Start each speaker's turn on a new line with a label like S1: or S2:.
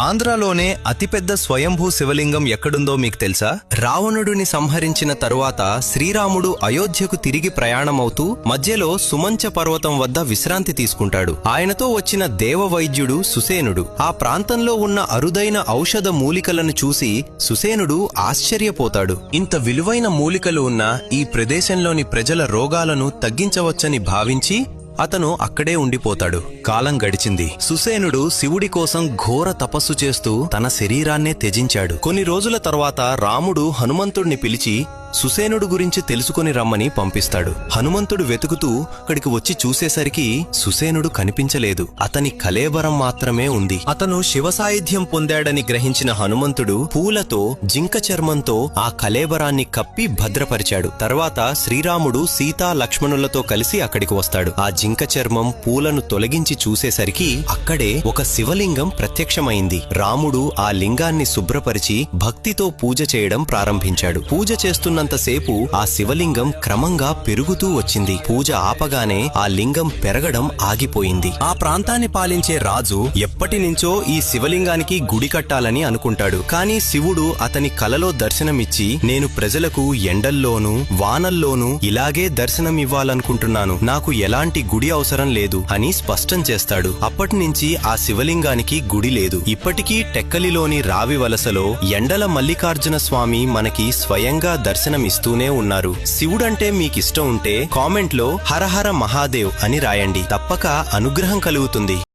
S1: ఆంధ్రాలోనే అతిపెద్ద స్వయంభూ శివలింగం ఎక్కడుందో మీకు తెలుసా? రావణుడిని సంహరించిన తరువాత శ్రీరాముడు అయోధ్యకు తిరిగి ప్రయాణమవుతూ మధ్యలో సుమంచ పర్వతం వద్ద విశ్రాంతి తీసుకుంటాడు. ఆయనతో వచ్చిన దేవవైద్యుడు సుసేనుడు. ఆ ప్రాంతంలో ఉన్న అరుదైన ఔషధ మూలికలను చూసి సుసేనుడు ఆశ్చర్యపోతాడు. ఇంత విలువైన మూలికలు ఉన్న ఈ ప్రదేశంలోని ప్రజల రోగాలను తగ్గించవచ్చని భావించి అతను అక్కడే ఉండిపోతాడు. కాలం గడిచింది. సుసేనుడు శివుడి కోసం ఘోర తపస్సు చేస్తూ తన శరీరాన్నే త్యజించాడు. కొన్ని రోజుల తర్వాత రాముడు హనుమంతుడిని పిలిచి సుసేనుడు గురించి తెలుసుకుని రమ్మని పంపిస్తాడు. హనుమంతుడు వెతుకుతూ అక్కడికి వచ్చి చూసేసరికి సుసేనుడు కనిపించలేదు. అతని కళేబరం మాత్రమే ఉంది. అతను శివసాయుధ్యం పొందాడని గ్రహించిన హనుమంతుడు పూలతో జింక చర్మంతో ఆ కళేబరాన్ని కప్పి భద్రపరిచాడు. తర్వాత శ్రీరాముడు సీతా లక్ష్మణులతో కలిసి అక్కడికి వస్తాడు. ఆ జింక చర్మం పూలను తొలగించి చూసేసరికి అక్కడే ఒక శివలింగం ప్రత్యక్షమైంది. రాముడు ఆ లింగాన్ని శుభ్రపరిచి భక్తితో పూజ చేయడం ప్రారంభించాడు. పూజ చేస్తున్నంతసేపు ఆ శివలింగం క్రమంగా పెరుగుతూ వచ్చింది. పూజ ఆపగానే ఆ లింగం పెరగడం ఆగిపోయింది. ఆ ప్రాంతాన్ని పాలించే రాజు ఎప్పటినుంచో ఈ శివలింగానికి గుడి కట్టాలని అనుకుంటాడు. కానీ శివుడు అతని కలలో దర్శనమిచ్చి, నేను ప్రజలకు ఎండల్లోనూ వానల్లోనూ ఇలాగే దర్శనమివ్వాలనుకుంటున్నాను, నాకు ఎలాంటి గుడి అవసరం లేదు అని స్పష్టం చేస్తాడు. అప్పటినుంచి ఆ శివలింగానికి గుడి లేదు. ఇప్పటికీ టెక్కలిలోని రావి వలసలో ఎండల మల్లికార్జున స్వామి మనకి స్వయంగా దర్శనమిస్తూనే ఉన్నారు. శివుడంటే మీకిష్టం ఉంటే కామెంట్లో హరహర మహాదేవ్ అని రాయండి. తప్పక అనుగ్రహం కలుగుతుంది.